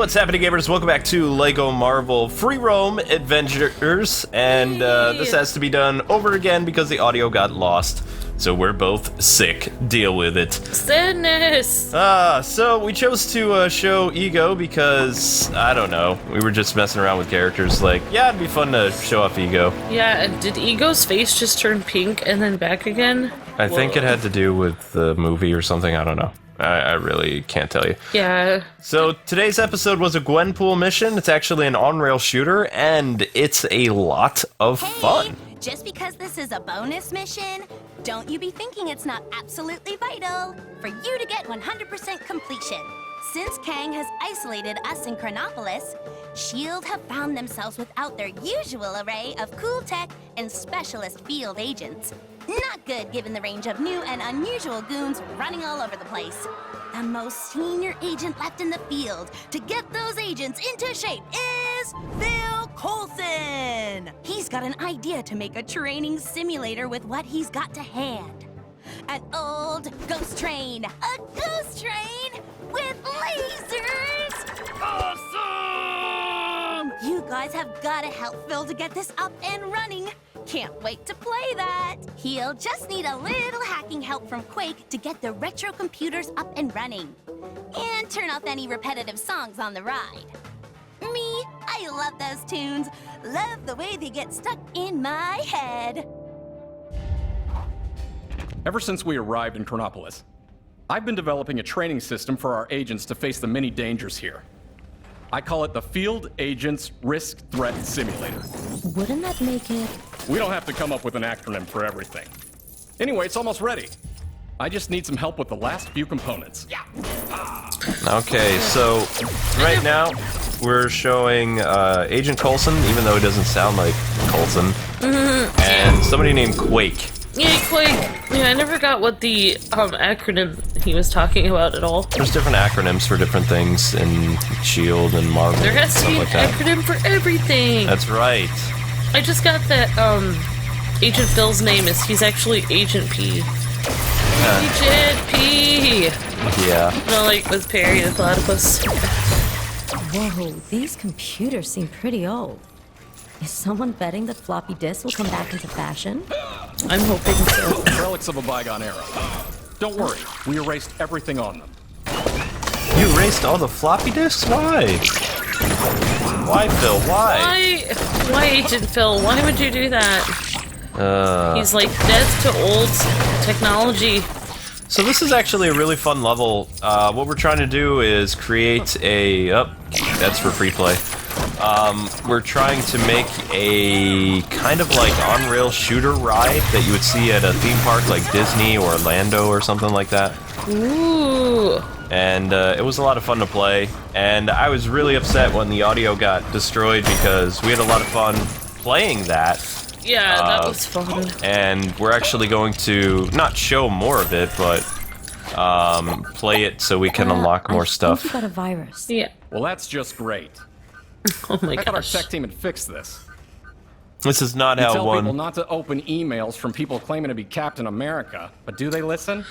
what's happening, gamers? Welcome back to LEGO Marvel Free Roam Adventures, and this has to be done over again because the audio got lost, so we're both sick. Deal with it. Sadness! So we chose to show Ego because, I don't know, we were just messing around with characters, like, yeah, it'd be fun to show off Ego. Yeah, and did Ego's face just turn pink and then back again? I think it had to do with the movie or something, I don't know. I really can't tell you. Yeah. So today's episode was a Gwenpool mission. It's actually an on-rail shooter, and it's a lot of fun. Just because this is a bonus mission, don't you be thinking it's not absolutely vital for you to get 100% completion. Since Kang has isolated us in Chronopolis, S.H.I.E.L.D. have found themselves without their usual array of cool tech and specialist field agents. Not good given the range of new and unusual goons running all over the place. The most senior agent left in the field to get those agents into shape is Phil Coulson. He's got an idea to make a training simulator with what he's got to hand. An old ghost train. A ghost train with lasers! Awesome! You guys have got to help Phil to get this up and running. Can't wait to play that. He'll just need a little hacking help from Quake to get the retro computers up and running. And turn off any repetitive songs on the ride. Me, I love those tunes. Love the way they get stuck in my head. Ever since we arrived in Chronopolis, I've been developing a training system for our agents to face the many dangers here. I call it the Field Agents Risk Threat Simulator. Wouldn't that make it? We don't have to come up with an acronym for everything. Anyway, it's almost ready. I just need some help with the last few components. Yeah. Okay, so right now we're showing Agent Coulson, even though he doesn't sound like Coulson, and somebody named Quake. Yeah, Quake. Yeah, I never got what the acronym he was talking about at all. There's different acronyms for different things in S.H.I.E.L.D. and Marvel. There has to be an like that. acronym for everything. That's right. I just got that Agent Phil's name is he's actually Agent P. Agent P! Yeah. No, like with Perry the Platypus. Whoa, these computers seem pretty old. Is someone betting that floppy disks will come back into fashion? I'm hoping so. Relics of a bygone era. Don't worry, we erased everything on them. You erased all the floppy disks? Why? Why, Phil? Why? Why, Agent Phil? Why would you do that? He's like death to old technology. So this is actually a really fun level. What we're trying to do is create a... that's for free play. We're trying to make a kind of like on-rail shooter ride that you would see at a theme park like Disney or Orlando or something like that. Ooh. And it was a lot of fun to play. And I was really upset when the audio got destroyed because we had a lot of fun playing that. Yeah, that was fun. And we're actually going to not show more of it, but play it so we can unlock more stuff. I think you got a virus. Yeah. Well, that's just great. Oh my I thought our gosh. tech team had fixed this. This is not You how tell people one... not to open emails from people claiming to be Captain America, but do they listen?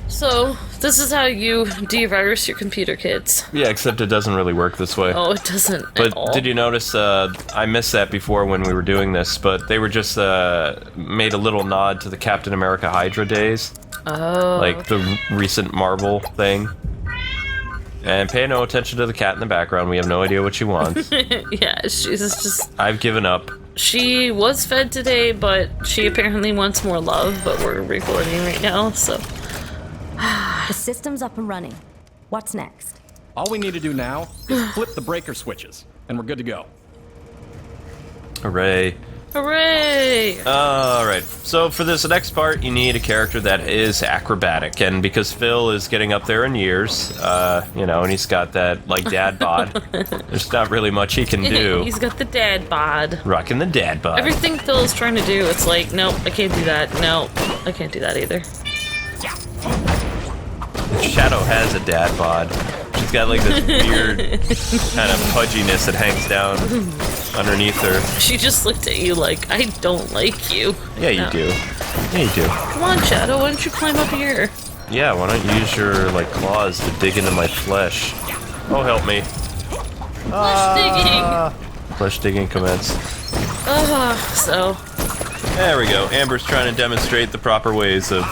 So, this is how you de-virus your computer, kids. Yeah, except it doesn't really work this way. Oh, it doesn't But at all. did you notice, I missed that before when we were doing this, but they were just, made a little nod to the Captain America Hydra days. Oh. Like the recent Marvel thing. And pay no attention to the cat in the background, we have no idea what she wants. Yeah, she's just... I've given up. She was fed today, but she apparently wants more love, but we're recording right now, so... The system's up and running. What's next? All we need to do now is flip the breaker switches, and we're good to go. Hooray. Hooray! Alright, so for this next part, you need a character that is acrobatic, and because Phil is getting up there in years, you know, and he's got that, like, dad bod, there's not really much he can do. He's got the dad bod. Rocking the dad bod. Everything Phil's trying to do, it's like, nope, I can't do that. Nope, I can't do that either. Shadow has a dad bod. She's got like this weird kind of pudginess that hangs down underneath her. She just looked at you like, I don't like you. Yeah, you No. do. Yeah, you do. Come on, Shadow, why don't you climb up here? Yeah, why don't you use your like claws to dig into my flesh? Oh, help me. Flesh digging commence. So. There we go. Amber's trying to demonstrate the proper ways of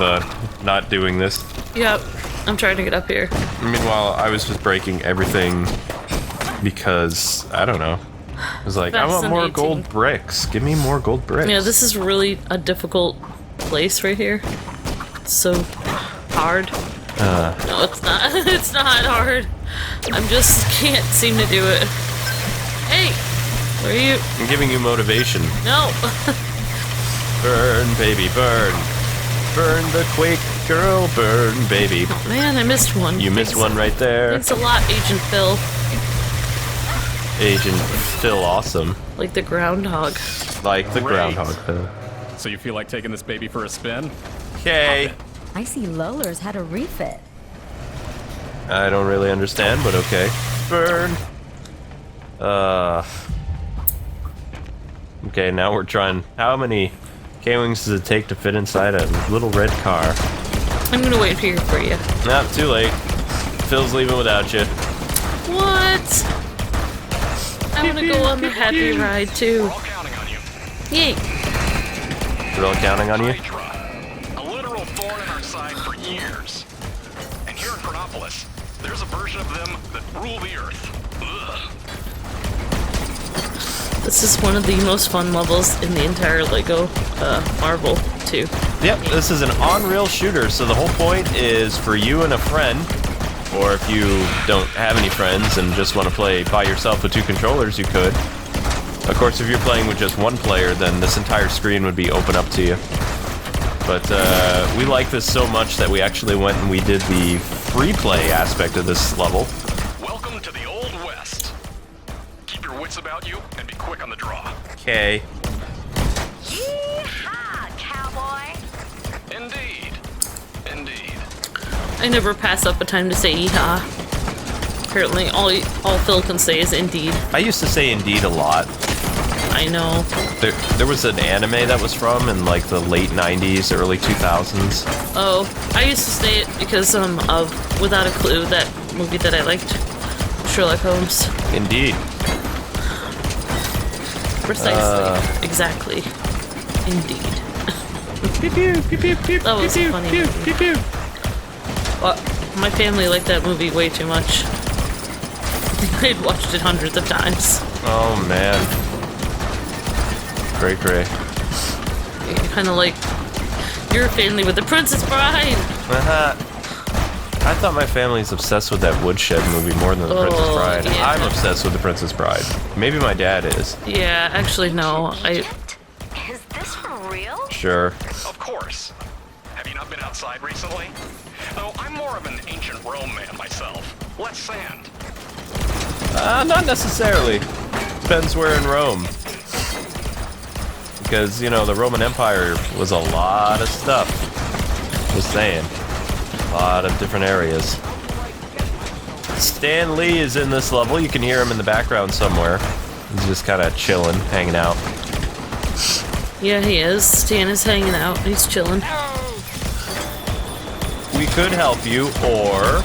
not doing this. Yep. I'm trying to get up here. Meanwhile, I was just breaking everything because, I don't know. I was like, I want more gold bricks. Give me more gold bricks. Yeah, this is really a difficult place right here. It's so hard. No, it's not. It's not hard. I'm just can't seem to do it. Hey! Where are you? I'm giving you motivation. No! Burn, baby, burn. Burn the Quake girl, burn, baby. Oh man, I missed one. You missed one right there. Thanks a lot, Agent Phil. Agent Phil awesome. Like the groundhog. Like the Great. groundhog, Phil. So you feel like taking this baby for a spin? Okay. I see Lola's had a refit. I don't really understand, but okay. Burn. Okay, now we're trying. How many Kwings does it take to fit inside a little red car? I'm gonna wait here for you. Not too late. Phil's leaving without you. What? I wanna go on the happy ride too. We're all counting on you. Yay! We're all counting on you. A literal thorn in our side for years. And here in Chronopolis, there's a version of them that rule the earth. Ugh. This is one of the most fun levels in the entire LEGO Marvel 2. Yep, this is an on-rail shooter, so the whole point is for you and a friend, or if you don't have any friends and just want to play by yourself with 2 controllers, you could. Of course, if you're playing with just one player, then this entire screen would be open up to you. But we like this so much that we actually went and we did the free play aspect of this level. Welcome to the Old West. Keep your wits about you and be quick on the draw. Okay. Yeehaw, cowboy! Indeed. Indeed. I never pass up a time to say yeehaw. Apparently, all Phil can say is indeed. I used to say indeed a lot. I know. There was an anime that was from in like the late 90s, early 2000s. Oh, I used to say it because of Without a Clue, that movie that I liked, Sherlock Holmes. Indeed. Precisely. Exactly. Indeed. That was a funny movie. Well, my family liked that movie way too much. They'd watched it hundreds of times. Oh man. Great. Kind of like your family with The Princess Bride. I thought my family's obsessed with that Woodshed movie more than The Princess Bride. yeah. I'm obsessed with The Princess Bride. Maybe my dad is. Yeah, actually no. Is this for real? Sure. Of course. Have you not been outside recently? Though I'm more of an ancient Rome man myself. Less sand. Not necessarily. Depends where in Rome. Because, you know, the Roman Empire was a lot of stuff. Just saying. A lot of different areas. Stan Lee is in this level. You can hear him in the background somewhere. He's just kind of chilling, hanging out. Yeah, he is. Stan is hanging out. He's chilling. We could help you, or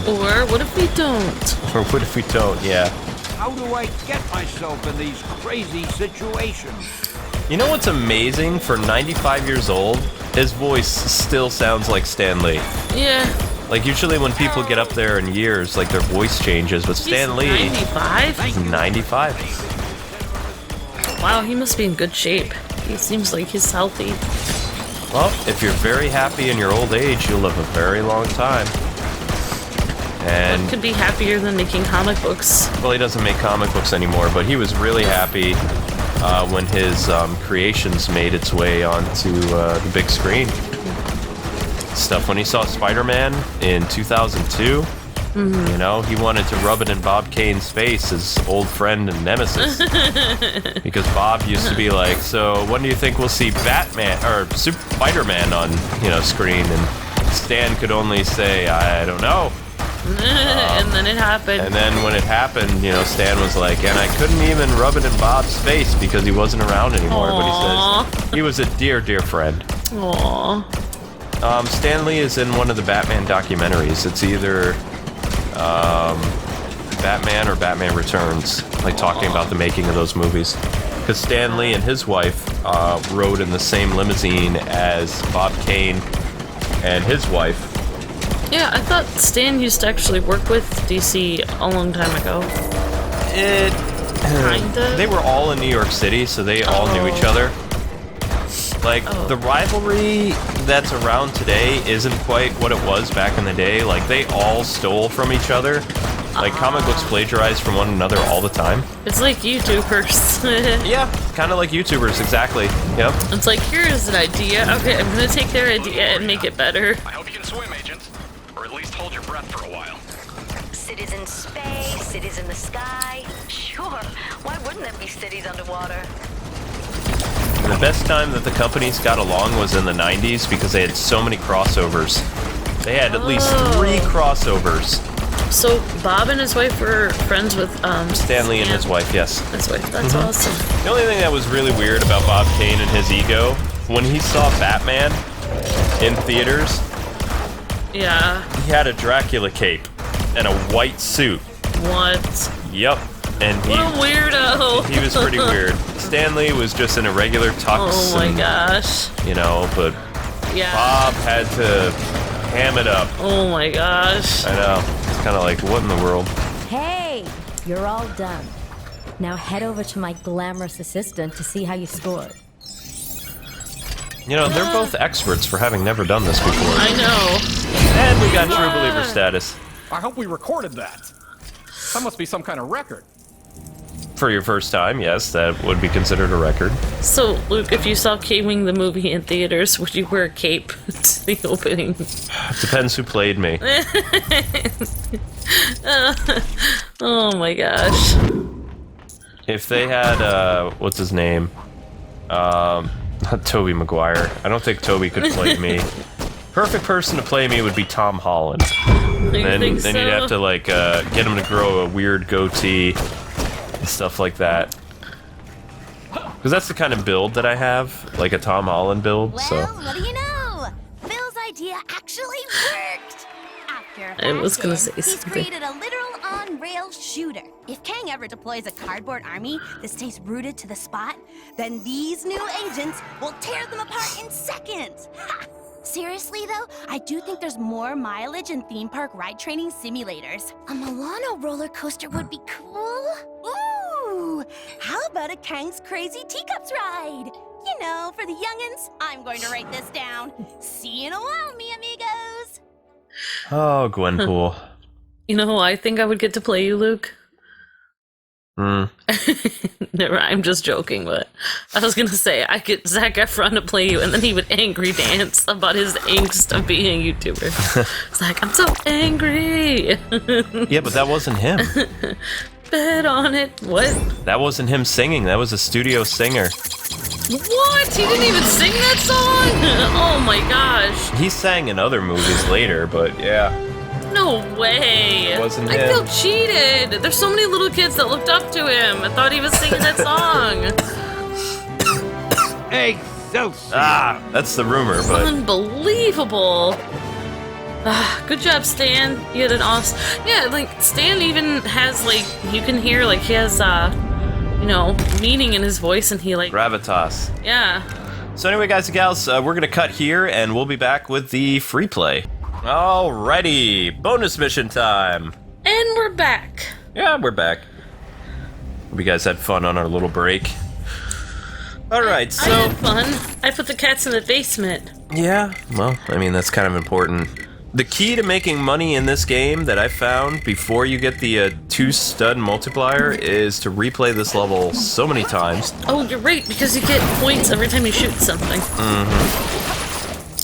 Or what if we don't? or what if we don't? Yeah. How do I get myself in these crazy situations? You know what's amazing? For 95 years old, his voice still sounds like Stan Lee. Yeah. Like usually when people get up there in years, like their voice changes, but Stan He's Lee 95? is 95. Wow, he must be in good shape. He seems like he's healthy. Well, if you're very happy in your old age, you'll live a very long time. And Could be happier than making comic books. well, he doesn't make comic books anymore, but he was really happy when his creations made its way onto the big screen. Stuff when he saw Spider-Man in 2002, you know, he wanted to rub it in Bob Kane's face, his old friend and nemesis. Because Bob used to be like, so when do you think we'll see Batman or Spider-Man on, you know, screen? And Stan could only say, I don't know. And then it happened. And then when it happened, you know, Stan was like, and I couldn't even rub it in Bob's face because he wasn't around anymore. But he says he was a dear, dear friend. Aww. Stan Lee is in one of the Batman documentaries. It's either Batman or Batman Returns, like talking about the making of those movies. Because Stan Lee and his wife rode in the same limousine as Bob Kane and his wife. Yeah, I thought Stan used to actually work with DC a long time ago. Kinda? They were all in New York City, so they all knew each other. Like, the rivalry that's around today isn't quite what it was back in the day. Like, they all stole from each other. Like, comic books plagiarize from one another all the time. It's like YouTubers. Yeah, kind of like YouTubers, exactly. Yep. It's like, here's an idea. Okay, I'm gonna take their idea and make it better. I hope you can swim, Agent. Or at least hold your breath for a while. Cities in space, cities in the sky. Sure, why wouldn't there be cities underwater? The best time that the companies got along was in the 90s because they had so many crossovers. They had at least 3 crossovers. So Bob and his wife were friends with Stan Lee and his wife, yes. His wife. That's awesome. The only thing that was really weird about Bob Kane and his ego, when he saw Batman in theaters, Yeah. he had a Dracula cape and a white suit. What? Yep. And What a weirdo. he was pretty weird. Stan Lee was just in a regular tux. Oh my and, gosh. You know, but Yeah. Bob had to ham it up. Oh my gosh. I know. It's kind of like, what in the world? Hey, you're all done. Now head over to my glamorous assistant to see how you scored. You know, they're both experts for having never done this before. I know. And we got True Believer status. I hope we recorded that. That must be some kind of record. For your first time, yes, that would be considered a record. So, Luke, if you saw K-Wing the movie in theaters, would you wear a cape to the opening? Depends who played me. Oh my gosh. If they had, what's his name? Not Tobey Maguire. I don't think Tobey could play me. Perfect person to play me would be Tom Holland. Then you'd have to, like, get him to grow a weird goatee and stuff like that. Because that's the kind of build that I have, like a Tom Holland build, Well, so... what do you know? Bill's idea actually worked! After I was gonna fashion, say he's something. created a literal on-rails shooter. If Kang ever deploys a cardboard army that stays rooted to the spot, then these new agents will tear them apart in seconds! Ha! Seriously though, I do think there's more mileage in theme park ride training simulators. A Milano roller coaster would be cool. Ooh, how about a Kang's Crazy Teacups ride? You know, for the youngins, I'm going to write this down. See you in a while, mi amigos. Oh, Gwenpool. You know who I think I would get to play you, Luke? Never, I'm just joking, but I was gonna say I get Zac Efron to play you, and then he would angry dance about his angst of being a YouTuber. It's like, I'm so angry. Yeah, but that wasn't him. Bet on it. What? That wasn't him singing. That was a studio singer. What? He didn't even sing that song? Oh my gosh. He sang in other movies later, but yeah. No way. It wasn't I him. feel cheated. There's so many little kids that looked up to him. I thought he was singing that song. Excelsior! Ah, that's the rumor, but... Unbelievable. Good job, Stan. You had an awesome... Yeah, like, Stan even has, like, you can hear, like, he has, you know, meaning in his voice, and he, like... Gravitas. Yeah. So anyway, guys and gals, we're gonna cut here, and we'll be back with the free play. Alrighty, bonus mission time. And we're back. Yeah, we're back. Hope you guys had fun on our little break. Alright, so... I had fun. I put the cats in the basement. Yeah, well, I mean, that's kind of important. The key to making money in this game that I found before you get the 2-stud multiplier is to replay this level so many times. Oh, you're right, because you get points every time you shoot something.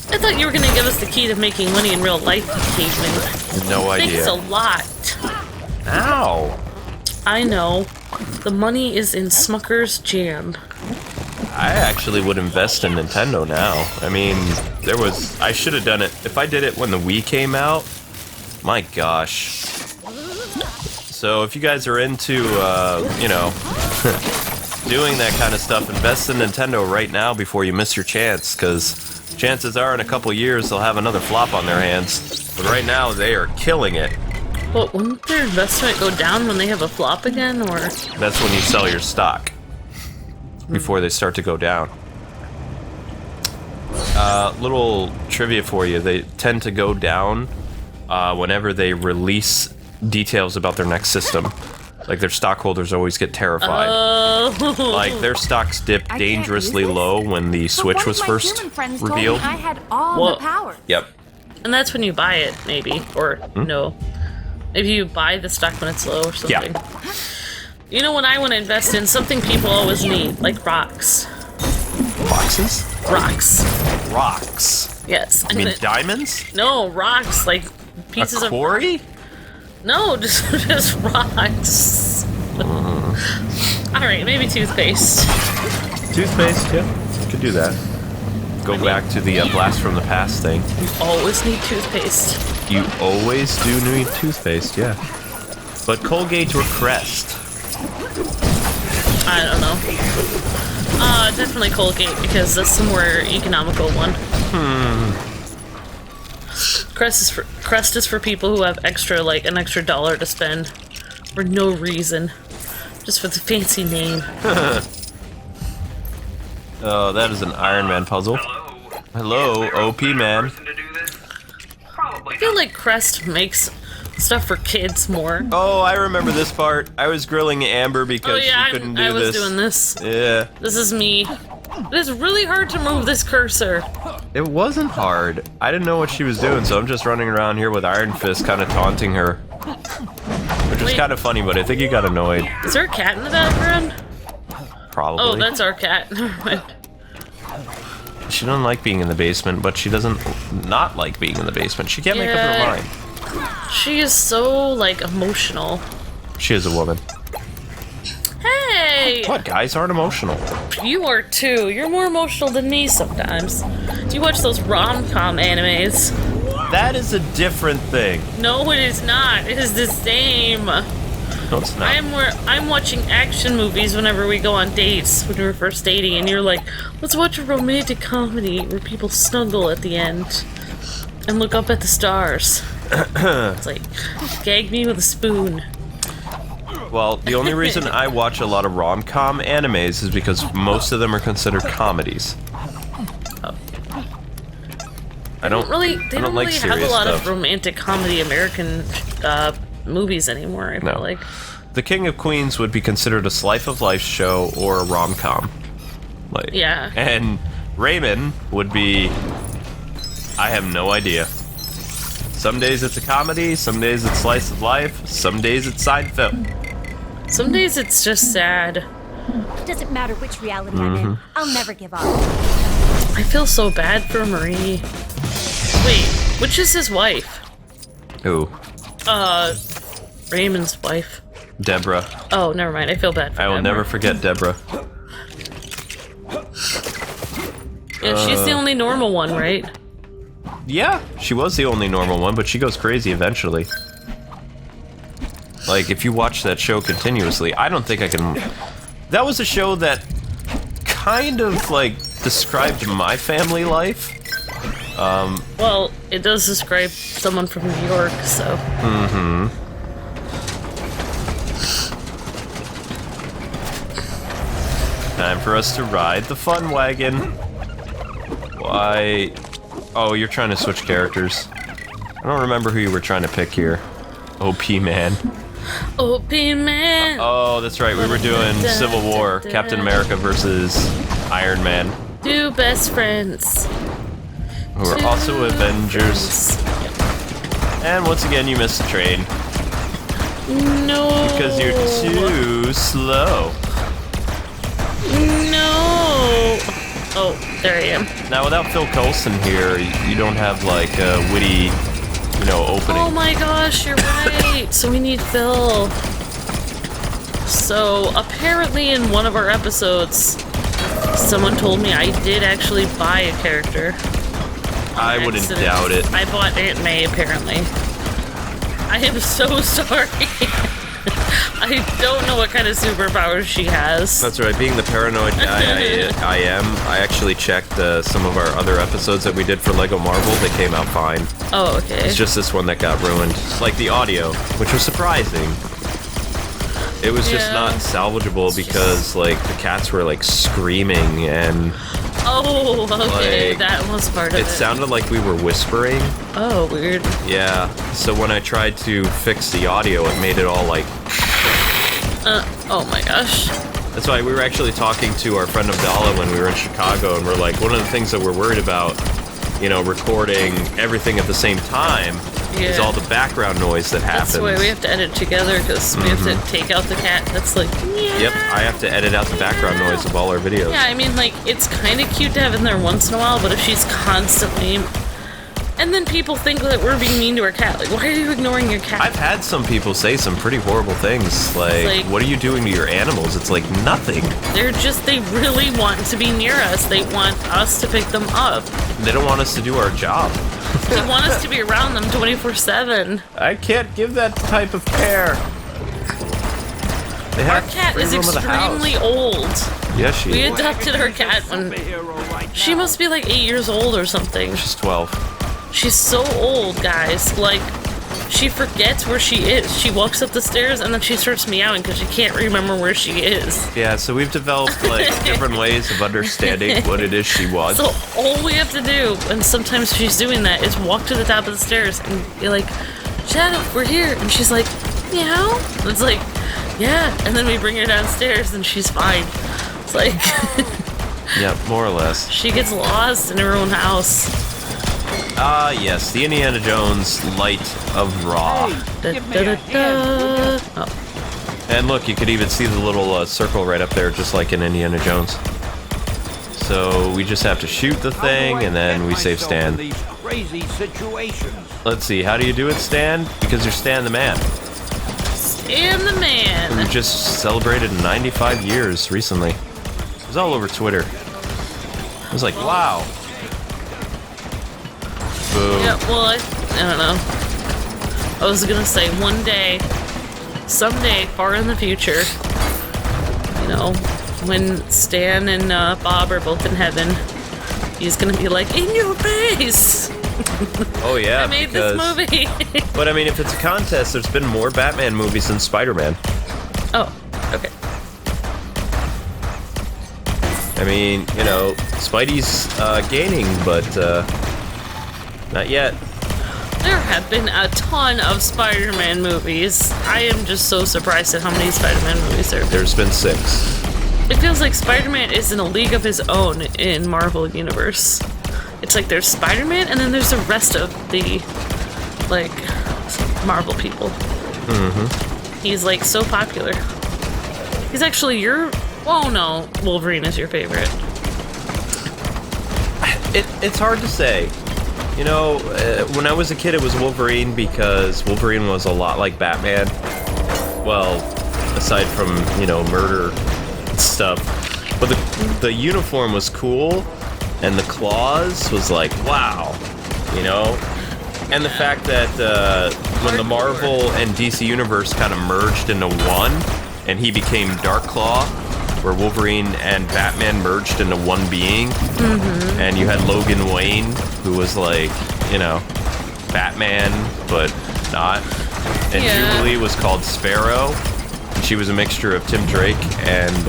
I thought you were gonna give us the key to making money in real life, Caveman. No idea. Thanks a lot. Ow! I know. The money is in Smucker's Jam. I actually would invest in Nintendo now. I mean, I should have done it. If I did it when the Wii came out, my gosh. So if you guys are into, you know, doing that kind of stuff, invest in Nintendo right now before you miss your chance, because chances are in a couple years they'll have another flop on their hands. But right now they are killing it. But wouldn't their investment go down when they have a flop again, or? That's when you sell your stock. Before they start to go down. Little trivia for you. They tend to go down whenever they release details about their next system. Like, their stockholders always get terrified. Oh. Like, their stocks dipped dangerously low when the Switch was first revealed. I had all Whoa. the power. Yep. And that's when you buy it, maybe, or no. Maybe you buy the stock when it's low or something. Yeah. You know what I want to invest in? Something people always need, like rocks. Boxes? Rocks. Rocks. Yes. You mean diamonds? No, rocks, like pieces A quarry? No, just rocks. Alright, maybe toothpaste. Toothpaste, yeah. Could do that. Go back to the blast from the past thing. You always need toothpaste. You always do need toothpaste, yeah. But Colgate or Crest? I don't know. Definitely Colgate, because that's the more economical one. Crest is for people who have extra, like, an extra $1 to spend for no reason. Just for the fancy name. Oh, that is an Iron Man puzzle. Hello, OP man. I feel like Crest makes stuff for kids more. Oh, I remember this part. I was grilling Amber because she couldn't do I was this. doing this. Yeah. This is me. It is really hard to move this cursor. It wasn't hard. I didn't know what she was doing, so I'm just running around here with Iron Fist kind of taunting her. Which is Wait. kind of funny, but I think you got annoyed. Is there a cat in the background? Probably. Oh, that's our cat. Never mind. She doesn't like being in the basement, but she doesn't not like being in the basement. She can't make up her mind. She is so, like, emotional. She is a woman. Hey! What, guys aren't emotional? You are too. You're more emotional than me sometimes. Do you watch those rom-com animes? That is a different thing. No, it is not. It is the same. No, it's not. I'm watching action movies whenever we go on dates, when we're first dating, and you're like, let's watch a romantic comedy where people snuggle at the end and look up at the stars. It's like, gag me with a spoon. Well, the only reason I watch a lot of rom-com animes is because most of them are considered comedies. I don't They don't like really have serious a lot stuff. of romantic comedy American movies anymore, I feel like. The King of Queens would be considered a slice of life show or a rom-com. Like, Yeah. And Raymond would be... I have no idea. Some days it's a comedy, some days it's slice of life, some days it's Seinfeld. Some days it's just sad. Doesn't matter which reality I'm in. I'll never give up. I feel so bad for Marie. Wait, which is his wife? Ooh, Raymond's wife. Deborah. Oh, never mind. I feel bad for I will Deborah. never forget Deborah. Yeah, she's the only normal one, right? Yeah, she was the only normal one, but she goes crazy eventually. Like, if you watch that show continuously, I don't think I can... That was a show that kind of, like, described my family life. Well, it does describe someone from New York, so... Time for us to ride the fun wagon. Why... Oh, you're trying to switch characters. I don't remember who you were trying to pick here. OP man. OP man! Oh, that's right. We were doing Civil War. Captain America versus Iron Man. Two best friends. Who are also Avengers. And once again, you missed the train. No. Because you're too slow. No. Oh, there I am. Now, without Phil Coulson here, you don't have, like, a witty, you know, opening. Oh my gosh, you're right. So we need Phil. So apparently in one of our episodes, someone told me I did actually buy a character. I wouldn't doubt it. I bought Aunt May, apparently. I am so sorry. I don't know what kind of superpowers she has. That's right. Being the paranoid guy I am, I actually checked some of our other episodes that we did for Lego Marvel. They came out fine. Oh, okay. It's just this one that got ruined. Like the audio, which was surprising. It was just not salvageable because, like, the cats were, like, screaming and... Oh, okay. Like, that was part of it. It sounded like we were whispering. Oh, weird. Yeah. So when I tried to fix the audio, it made it all, like... Oh my gosh. That's why we were actually talking to our friend Abdallah when we were in Chicago, and we're like, one of the things that we're worried about, you know, recording everything at the same time is all the background noise that happens. That's why we have to edit together, because we have to take out the cat that's like, yeah. Yep, I have to edit out the background noise of all our videos. Yeah, I mean, like, it's kind of cute to have in there once in a while, but if she's constantly... And then people think that we're being mean to our cat. Like, why are you ignoring your cat? I've had some people say some pretty horrible things, like, what are you doing to your animals? It's like, nothing. They really want to be near us. They want us to pick them up. They don't want us to do our job. They want us to be around them 24/7. I can't give that type of care. Our cat is extremely old. Yes, she is. We adopted our cat when... She must be like 8 years old or something. She's 12. She's so old, guys. Like, she forgets where she is. She walks up the stairs and then she starts meowing because she can't remember where she is. Yeah, so we've developed, like, different ways of understanding what it is she wants. So all we have to do, and sometimes she's doing that, is walk to the top of the stairs and be like, Shadow, we're here. And she's like, meow? And it's like, yeah. And then we bring her downstairs and she's fine. It's like... Yeah, more or less. She gets lost in her own house. Ah, yes, the Indiana Jones Light of Ra. Oh. And look, you could even see the little circle right up there, just like in Indiana Jones. So we just have to shoot the thing, and then we save Stan. Let's see, how do you do it, Stan? Because you're Stan the Man. Stan the Man. We just celebrated 95 years recently. It was all over Twitter. I was like, wow. Boom. Yeah, well, I don't know. I was gonna say one day, someday, far in the future, you know, when Stan and Bob are both in heaven, he's gonna be like, in your face! Oh yeah, I made this movie! But I mean, if it's a contest, there's been more Batman movies than Spider-Man. Oh, okay. I mean, you know, Spidey's gaining, but not yet. There have been a ton of Spider-Man movies. I am just so surprised at how many Spider-Man movies there have been. There's been 6. It feels like Spider-Man is in a league of his own in Marvel Universe. It's like there's Spider-Man, and then there's the rest of the, like, Marvel people. Mm-hmm. He's, like, so popular. He's actually your... Oh, no. Wolverine is your favorite. It's hard to say. You know, when I was a kid, it was Wolverine because Wolverine was a lot like Batman. Well, aside from, you know, murder stuff. But the uniform was cool, and the claws was like, wow. You know? And the fact that when the Marvel and DC Universe kind of merged into one, and he became Darkclaw, where Wolverine and Batman merged into one being, and you had Logan Wayne, who was like, you know, Batman, but not. And Jubilee was called Sparrow. She was a mixture of Tim Drake and,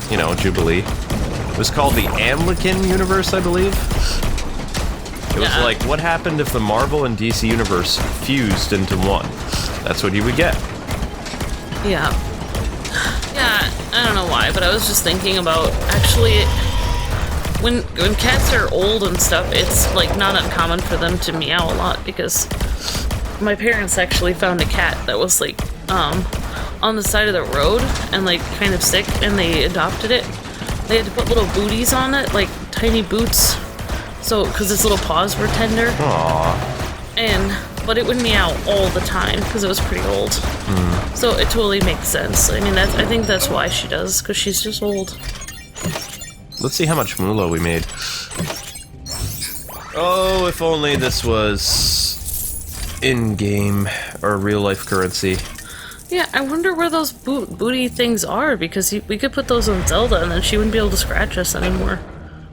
you know, Jubilee. It was called the Anglican Universe, I believe. It was like, what happened if the Marvel and DC Universe fused into one? That's what you would get. Yeah. Yeah, I don't know why, but I was just thinking about, actually, when cats are old and stuff, it's, like, not uncommon for them to meow a lot, because my parents actually found a cat that was, like, on the side of the road, and, like, kind of sick, and they adopted it. They had to put little booties on it, like, tiny boots, so, because its little paws were tender. Aww. But it would meow all the time, because it was pretty old. So it totally makes sense. I mean, I think that's why she does, because she's just old. Let's see how much moolah we made. Oh, if only this was in-game or real-life currency. Yeah, I wonder where those booty things are, because we could put those on Zelda and then she wouldn't be able to scratch us anymore.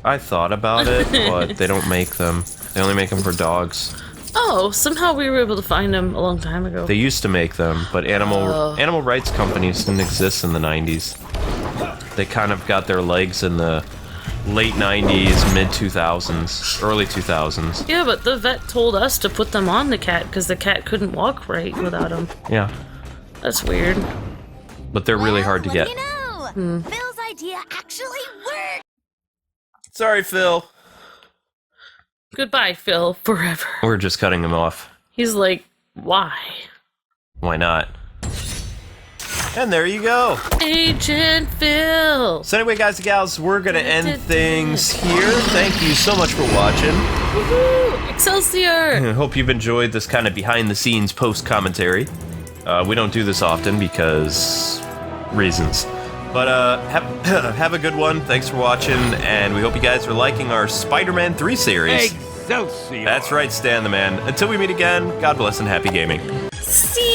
I thought about it, but they don't make them. They only make them for dogs. Oh, somehow we were able to find them a long time ago. They used to make them, but animal rights companies didn't exist in the 90s. They kind of got their legs in the late 90s, mid 2000s, early 2000s. Yeah, but the vet told us to put them on the cat because the cat couldn't walk right without them. Yeah. That's weird. But they're really hard to What get. do you know? Phil's idea actually worked. Sorry, Phil. Goodbye, Phil, forever. We're just cutting him off. He's like, why? Why not? And there you go. Agent Phil! So anyway, guys and gals, we're going to end things here. Thank you so much for watching. Woohoo! Excelsior! I hope you've enjoyed this kind of behind-the-scenes post-commentary. We don't do this often because reasons. But have a good one. Thanks for watching, and we hope you guys are liking our Spider-Man 3 series. Excelsior! That's right, Stan the Man. Until we meet again, God bless and happy gaming. See